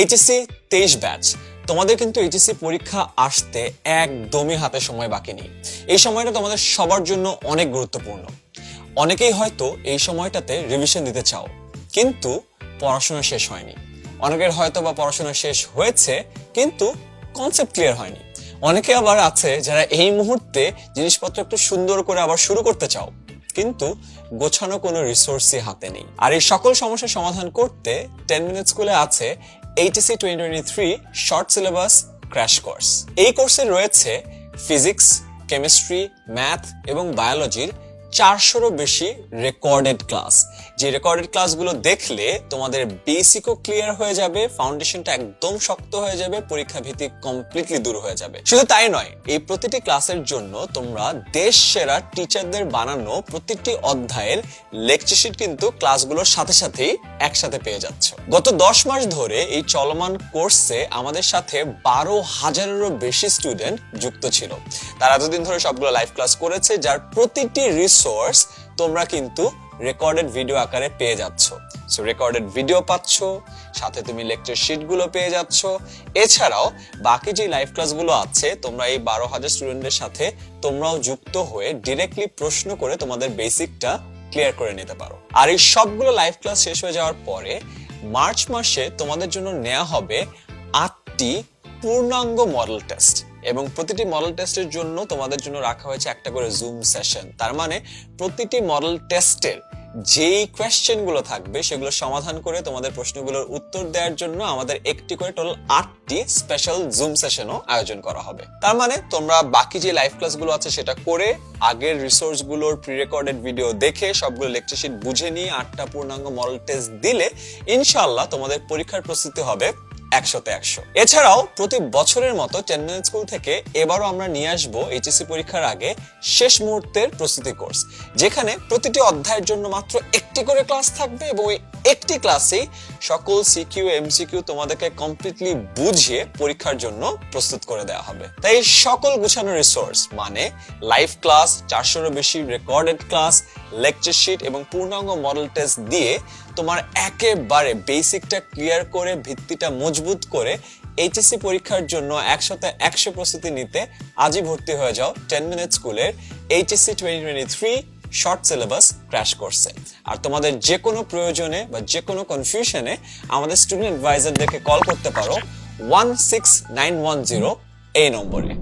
HSC 23 batch, তোমাদের কিন্তু HSC পরীক্ষা আসতে একদমই হাতে সময় বাকি নেই। এই সময়টা তোমাদের সবার জন্য অনেক গুরুত্বপূর্ণ। অনেকেই হয়তো এই সময়টাতে রিভিশন দিতে চাও, কিন্তু পড়াশোনা শেষ হয়নি। অনেকের হয়তো বা পড়াশোনা শেষ হয়েছে, কিন্তু কনসেপ্ট ক্লিয়ার হয়নি। অনেকে আবার আছে যারা এই মুহূর্তে জিনিসপত্র একটু সুন্দর করে আবার শুরু করতে চাও, কিন্তু গোছানো কোনো রিসোর্সই হাতে নেই। আর এই সকল সমস্যার সমাধান করতে 10 মিনিট স্কুলে আছে HSC 2023 short syllabus crash course. এই কোর্সে রয়েছে ফিজিক্স, কেমিস্ট্রি, ম্যাথ এবং বায়োলজির 400-রও বেশি রেকর্ডেড ক্লাস। যে রেকর্ডেড ক্লাসগুলো দেখলে তোমাদের বেসিকও ক্লিয়ার হয়ে যাবে, ফাউন্ডেশনটা একদম শক্ত হয়ে যাবে, পরীক্ষা ভীতি কমপ্লিটলি দূর হয়ে যাবে। শুধু তাই নয়, এই প্রতিটি ক্লাসের জন্য তোমরা দেশ সেরা টিচারদের বানানো প্রতিটি অধ্যায়ের লেকচার শিট কিন্তু ক্লাসগুলোর সাথে সাথেই একসাথে পেয়ে যাচ্ছ। গত 10 মাস ধরে এই চলমান কোর্সে আমাদের সাথে 12,000-এরও বেশি স্টুডেন্ট যুক্ত ছিল। তারা এতদিন ধরে সবগুলো লাইভ ক্লাস করেছে, যার প্রতিটি রিসোর্স তোমরা কিন্তু রেকর্ডেড ভিডিও আকারে পেয়ে যাচ্ছ। সো রেকর্ডেড ভিডিও পাচ্ছ, সাথে তুমি লেকচার শিটগুলো পেয়ে যাচ্ছ। এছাড়াও বাকি যে লাইভ ক্লাসগুলো আছে, তোমরা এই 12,000 স্টুডেন্টের সাথে তোমরাও যুক্ত হয়ে ডিরেক্টলি প্রশ্ন করে তোমাদের বেসিকটা ক্লিয়ার করে নিতে পারো। আর এই সবগুলো লাইভ ক্লাস শেষ হয়ে যাওয়ার পরে মার্চ মাসে তোমাদের জন্য নেওয়া হবে 8টি পূর্ণাঙ্গ মডেল টেস্ট, এবং প্রতিটি মডেল টেস্টের জন্য তোমাদের জন্য রাখা হয়েছে একটা করে জুম সেশন। তার মানে প্রতিটি মডেল টেস্টের যেই কোয়েশ্চেন গুলো থাকবে সেগুলো সমাধান করে তোমাদের প্রশ্নগুলোর উত্তর দেওয়ার জন্য আমাদের একটি করে টোটাল 8টি স্পেশাল জুম সেশনও আয়োজন করা হবে। তার মানে তোমরা বাকি যে লাইভ ক্লাসগুলো আছে সেটা করে, আগের রিসোর্স গুলোর প্রি রেকর্ডেড ভিডিও দেখে, সবগুলো লেকচার শিট বুঝে নিয়ে 8টা পূর্ণাঙ্গ মডেল টেস্ট দিলে ইনশাআল্লাহ তোমাদের পরীক্ষার প্রস্তুতি হবে 100-তে 100। এছাড়াও প্রতি বছরের মতো 10 মিনিট স্কুল থেকে এবারও আমরা নিয়ে আসবো এইচএসসি পরীক্ষার আগে শেষ মুহূর্তের প্রস্তুতি কোর্স, যেখানে প্রতিটি অধ্যায়ের জন্য মাত্র একটি করে ক্লাস থাকবে, এবং ওই একটি ক্লাসেই সকল সিকিউ এমসিকিউ তোমাদেরকে কমপ্লিটলি বুঝিয়ে পরীক্ষার জন্য প্রস্তুত করে দেওয়া হবে। তাই সকল গুছানো রিসোর্স মানে লাইভ ক্লাস, 400-রও বেশি রেকর্ডেড ক্লাস, লেকচার শিট এবং পূর্ণাঙ্গ মডেল টেস্ট দিয়ে তোমার একেবারে বেসিকটা ক্লিয়ার করে, ভিত্তিটা মজবুত করে এইচএসসি পরীক্ষার জন্য 100-তে 100 প্রস্তুতি নিতে আজই ভর্তি হয়ে যাও 10 মিনিট স্কুলের HSC 2023 শর্ট সিলেবাস ক্র্যাশ কোর্সে। আর তোমাদের যে কোনো প্রয়োজনে বা যে কোনো কনফিউশনে আমাদের স্টুডেন্ট অ্যাডভাইজারদেরকে কল করতে পারো 16910 এই নম্বরে।